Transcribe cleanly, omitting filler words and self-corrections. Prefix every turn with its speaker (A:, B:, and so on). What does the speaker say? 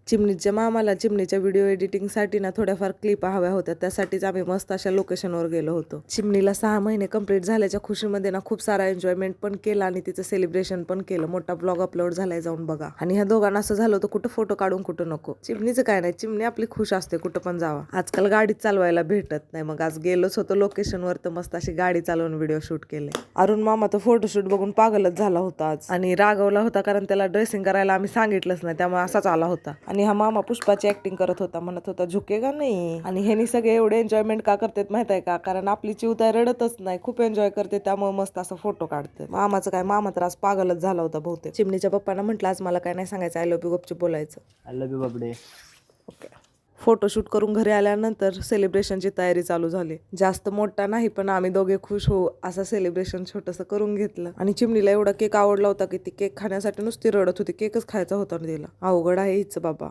A: चिमणीच्या मामाला चिमणीच्या व्हिडिओ एडिटिंगसाठी ना थोड्याफार क्लिप हव्या होत्या, त्यासाठीच आम्ही मस्त अशा लोकेशनवर गेलो होतो. चिमणीला 6 महिने कंप्लीट झाल्याच्या खुशीमध्ये ना खूप सारा एन्जॉयमेंट पण केला आणि तिचं सेलिब्रेशन पण केलं. मोठा ब्लॉग अपलोड झालाय, जाऊन बघा. आणि ह्या दोघांना असं झालं होतं कुठं फोटो काढून कुठं नको. चिमणीचं काय नाही, चिमणी आपली खुश असते कुठं पण जावा. आजकाल गाडी चालवायला भेटत नाही, मग आज गेलोच होतो लोकेशनवर तर मस्त अशी गाडी चालवून व्हिडिओ शूट केले. अरुण मामा तर फोटोशूट बघून पागलच झाला होता आज आणि रागवला होता, कारण त्याला ड्रेसिंग करायला आम्ही सांगितलंच नाही, त्यामुळे असाच आला होता. आणि हा मामा पुष्पाची ऍक्टिंग करत होता, म्हणत होता झुकेगा नाही. आणि ह्यांनी सगळे एवढे एन्जॉयमेंट का करतात माहित आहे का, कारण आपली चिवताई रडतच नाही, खूप एन्जॉय करते, त्यामुळे मस्त असं फोटो काढते. मामाचं काय, मामा तर आज पागलच झाला होता बहुतेक. चिमणीच्या पप्पांना म्हटलं आज मला काय नाही सांगायचं, आय लव्ह यू गपचूप बोलायचं.
B: आय लव्ह यू बाबडे.
A: ओके. फोटोशूट करून घरी आल्यानंतर सेलिब्रेशनची तयारी चालू झाली. जास्त मोठा नाही, पण आम्ही दोघे खुश होऊ असं सेलिब्रेशन छोटंसं करून घेतलं. आणि चिमणीला एवढा केक आवडला होता की ती केक खाण्यासाठी नुसती रडत होती. केकच खायचा होता तिला. अवघड आहे हिचं बाबा.